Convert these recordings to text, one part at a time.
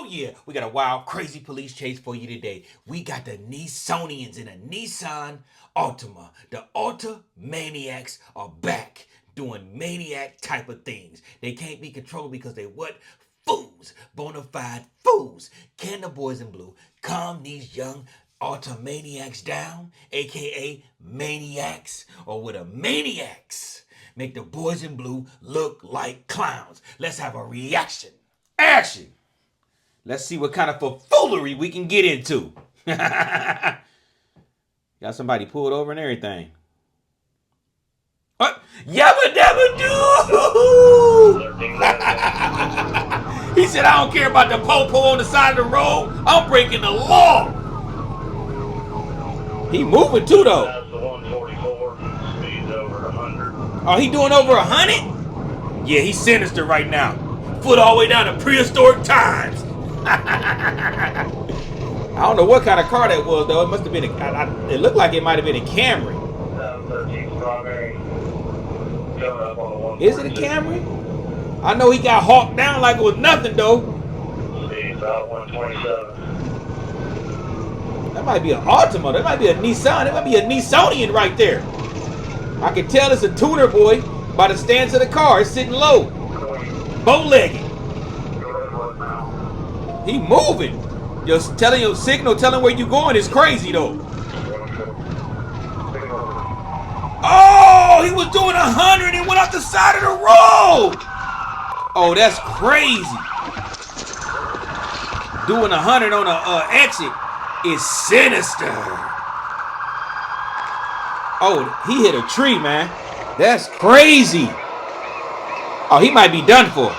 Oh yeah, we got a wild, crazy police chase for you today. We got the Nissonians in a Nissan Altima. The Alta Maniacs are back doing maniac type of things. They can't be controlled because they what? Fools. Bona fide fools. Can the boys in blue calm these young Alta Maniacs down? AKA maniacs. Or with a maniacs make the boys in blue look like clowns. Let's have a reaction. Action. Let's see what kind of foolery we can get into. Got somebody pulled over and everything. What? Yabba dabba doo! He said, I don't care about the po-po on the side of the road. I'm breaking the law. He moving too, though. That's the 144. Speed's over 100. Oh, he doing over 100? Yeah, he's sinister right now. Foot all the way down to prehistoric times. I don't know what kind of car that was, though. It must have been it looked like it might have been a Camry. 13 Strawberry. Going up on the Is it a Camry? I know he got hawked down like it was nothing, though. Speed's about 127. That might be an Altima. That might be a Nissan. That might be a Nissonian right there. I can tell it's a tuner boy by the stance of the car. It's sitting low. Bow-legged. He moving. Just telling your signal, telling where you going is crazy though. Oh, he was doing 100 and went off the side of the road. Oh, that's crazy. Doing 100 on a exit is sinister. Oh, he hit a tree, man. That's crazy. Oh, he might be done for.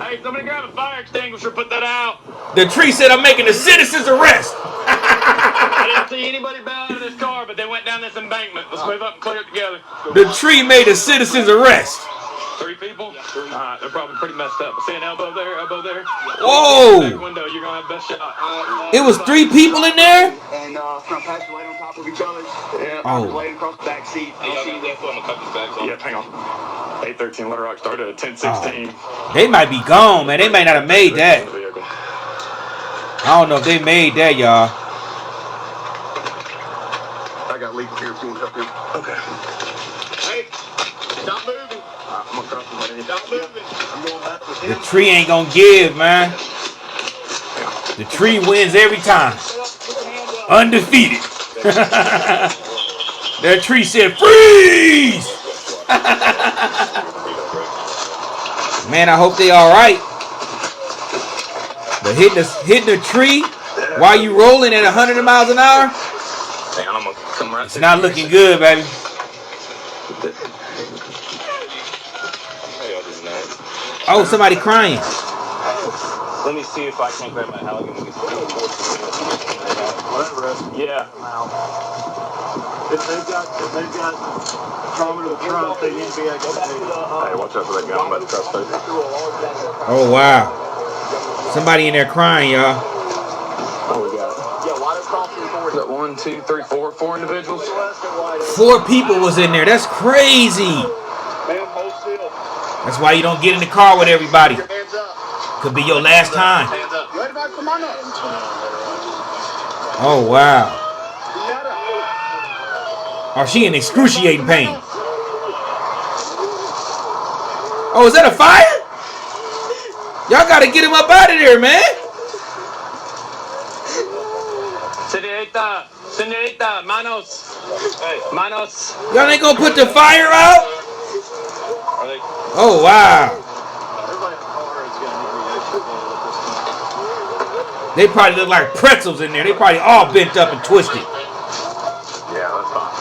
Hey, somebody grab a fire extinguisher, put that out. The tree said, I'm making a citizen's arrest. I didn't see anybody bail out of this car, but they went down this embankment. Let's move up and clear it together. The tree made a citizen's arrest. 3 people? Alright, they're probably pretty messed up. See an elbow there, elbow there? Whoa! Back window, you're gonna have best shot. It was 3 people in there? And front passenger laid on top of each other. Yeah. Oh. Laid across the back seat. Yeah, hang on. 813 Little Rock started at 1016. They might be gone, man. They might not have made that. I don't know if they made that, y'all. I got legal here if you want to help him. Okay. Hey, stop moving. I'm going to cross the lane. Stop moving. I'm going back with The him. tree ain't gonna give, man. The tree wins every time. Undefeated. That tree said, freeze! Man, I hope they all right. But hitting a tree while you rolling at 100 miles an hour, Hang on, I'm gonna come right it's not looking good, baby. Oh, somebody crying. Let me see if I can grab my Halligan. Whatever. Yeah. If they've got trauma to the trunk, they need to be executed. Hey, watch out for that guy. I'm about to cross through. Oh, wow. Somebody in there crying, y'all. What we got? Yeah, water crossing forward. We got 1, 2, 3, 4 individuals. 4 people was in there. That's crazy. Ma'am, hold still. That's why you don't get in the car with everybody. Your hands up. Could be your last time. Hands up. You everybody come on up. Oh, wow. Oh, she in excruciating pain. Oh, is that a fire? Y'all gotta get him up out of there, man. Senorita, manos. Hey, manos. Y'all ain't gonna put the fire out? Are they? Oh, wow. They probably look like pretzels in there. They probably all bent up and twisted. Yeah, that's fine.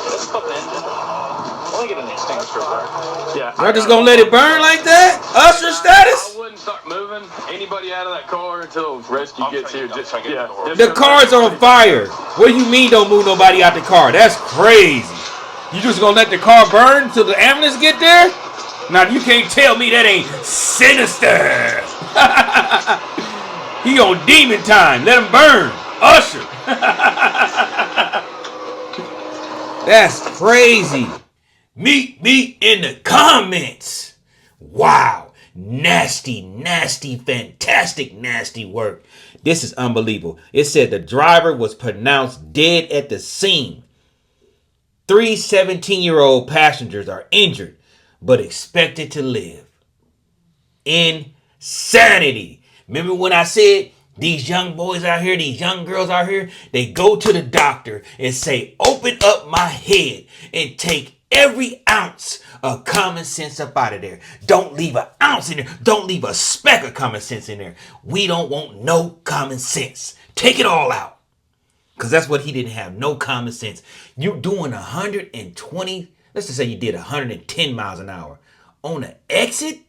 Let's put the engine. Let me get an extinguisher there. Yeah. Y'all just gonna let it burn like that? Usher status? I wouldn't start moving anybody out of that car until rescue gets here. Just, yeah. The car's on fire. What do you mean don't move nobody out the car? That's crazy. You just gonna let the car burn until the ambulance get there? Now you can't tell me that ain't sinister. He on demon time. Let him burn. Usher. That's crazy. Meet me in the comments. Wow. nasty, nasty, fantastic, nasty work. This is unbelievable. It said the driver was pronounced dead at the scene. 3 17-year-old passengers are injured, but expected to live. Insanity. Remember when I said these young boys out here, these young girls out here, they go to the doctor and say, open up my head and take every ounce of common sense up out of there. Don't leave an ounce in there. Don't leave a speck of common sense in there. We don't want no common sense. Take it all out. Because that's what he didn't have. No common sense. You doing 120, let's just say you did 110 miles an hour on an exit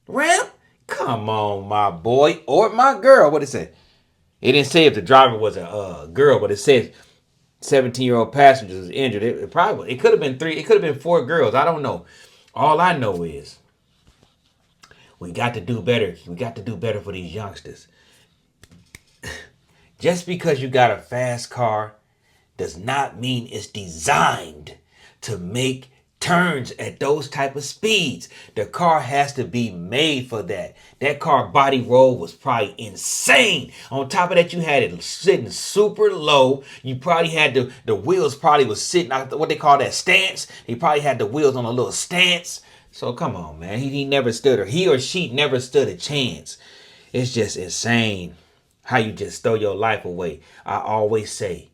ramp? Come on, my boy or my girl. What it say? It didn't say if the driver was a girl, but it said 17-year-old passengers was injured. It could have been 3. It could have been 4 girls. I don't know. All I know is we got to do better. We got to do better for these youngsters. Just because you got a fast car does not mean it's designed to make turns at those type of speeds. The car has to be made for that. That car body roll was probably insane. On top of that, you had it sitting super low. You probably had the wheels probably was sitting out what they call that stance. He probably had the wheels on a little stance. So come on, man. He never stood, or he or she never stood a chance. It's just insane how you just throw your life away. I always say,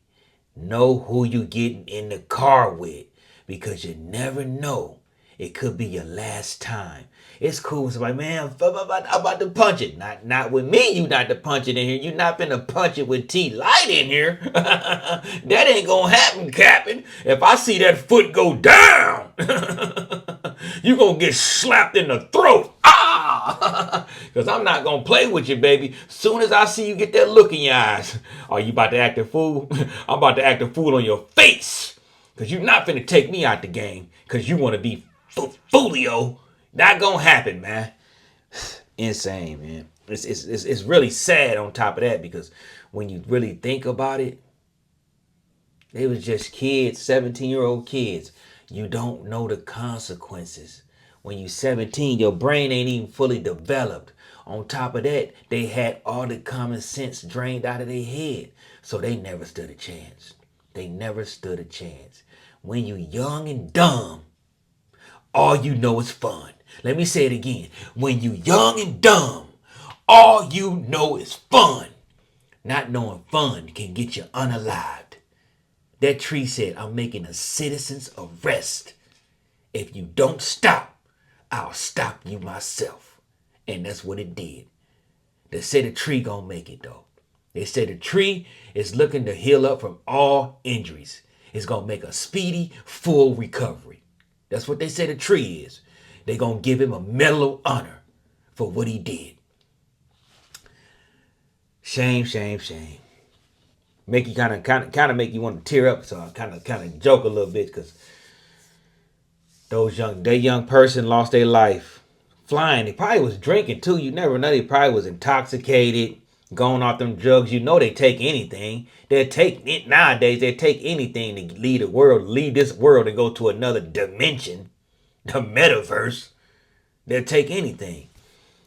know who you getting in the car with, because you never know. It could be your last time. It's cool. Somebody, man, I'm about to punch it. Not with me, you not to punch it in here. You not finna punch it with T-Light in here. That ain't gonna happen, Captain. If I see that foot go down, you gonna get slapped in the throat. Ah! Because I'm not gonna play with you, baby. Soon as I see you get that look in your eyes, are you about to act a fool? I'm about to act a fool on your face. Because you're not finna take me out the game because you want to be Foolio. Not gonna happen, man. Insane, man. It's really sad on top of that, because when you really think about it, they was just kids, 17-year-old kids. You don't know the consequences. When you 17, your brain ain't even fully developed. On top of that, they had all the common sense drained out of their head. So they never stood a chance. They never stood a chance. When you young and dumb, all you know is fun. Let me say it again. When you young and dumb, all you know is fun. Not knowing fun can get you unalived. That tree said, I'm making a citizen's arrest. If you don't stop, I'll stop you myself. And that's what it did. They said the tree gonna make it though. They said the tree is looking to heal up from all injuries. It's gonna make a speedy, full recovery. That's what they say the tree is. They're gonna give him a medal of honor for what he did. Shame, shame, shame. Make you kind of make you want to tear up. So I kind of joke a little bit, because that young person lost their life flying. They probably was drinking too. You never know. They probably was intoxicated, going off them drugs. You know they take anything. They take it nowadays. They take anything to leave this world and go to another dimension, the metaverse. They'll take anything.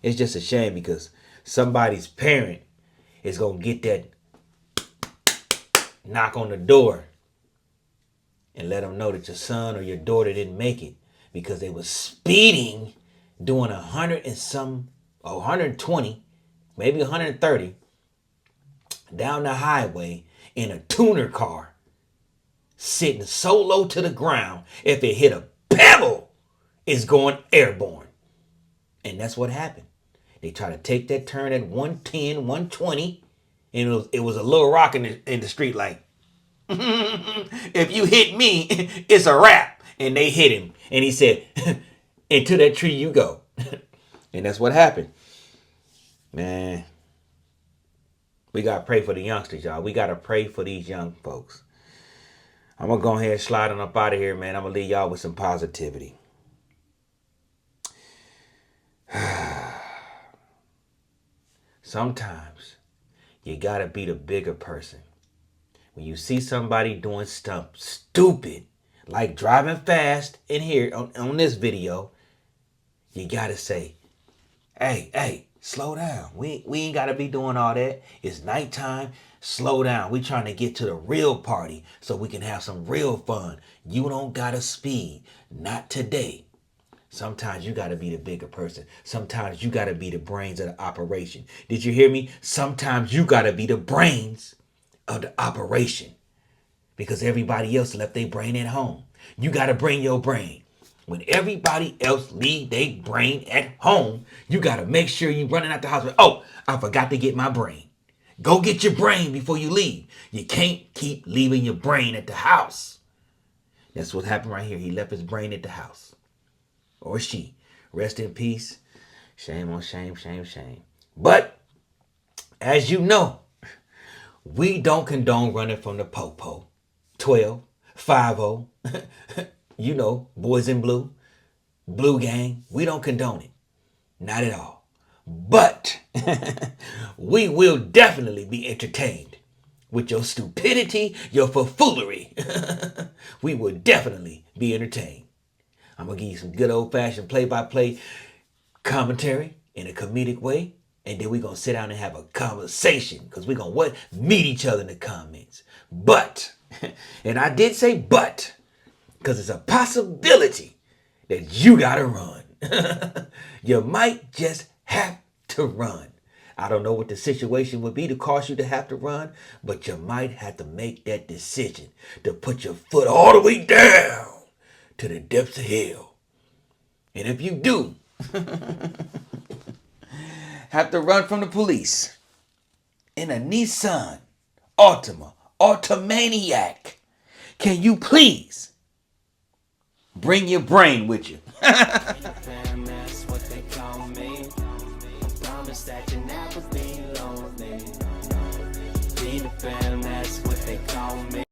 It's just a shame, because somebody's parent is gonna get that knock on the door and let them know that your son or your daughter didn't make it because they was speeding, doing 120, maybe 130 down the highway in a tuner car, sitting so low to the ground, if it hit a pebble, it's going airborne. And that's what happened. They try to take that turn at 110, 120, and it was a little rock in the street, like, if you hit me, it's a wrap. And they hit him, and he said, into that tree you go. And that's what happened. Man, we got to pray for the youngsters, y'all. We got to pray for these young folks. I'm going to go ahead and slide on up out of here, man. I'm going to leave y'all with some positivity. Sometimes you got to be the bigger person. When you see somebody doing stuff stupid, like driving fast in here on this video, you got to say, Hey, slow down. We ain't gotta be doing all that. It's nighttime. Slow down. We trying to get to the real party so we can have some real fun. You don't gotta speed. Not today. Sometimes you gotta be the bigger person. Sometimes you gotta be the brains of the operation. Did you hear me? Sometimes you gotta be the brains of the operation. Because everybody else left their brain at home. You gotta bring your brain. When everybody else leave their brain at home, you gotta make sure you running out the house with, oh, I forgot to get my brain. Go get your brain before you leave. You can't keep leaving your brain at the house. That's what happened right here. He left his brain at the house. Or she. Rest in peace. Shame on shame, shame, shame. But, as you know, we don't condone running from the po-po. 12, 5-0, you know, boys in blue, blue gang. We don't condone it. Not at all. But we will definitely be entertained with your stupidity, your foolery. We will definitely be entertained. I'm going to give you some good old-fashioned play-by-play commentary in a comedic way. And then we're going to sit down and have a conversation. Because we're going to meet each other in the comments. But, and I did say but, because it's a possibility that you got to run. You might just have to run. I don't know what the situation would be to cause you to have to run, but you might have to make that decision to put your foot all the way down to the depths of hell. And if you do have to run from the police in a Nissan Altima, Altimaniac, can you please bring your brain with you? That's what they call me. I promise that you never be lonely. Be the fan.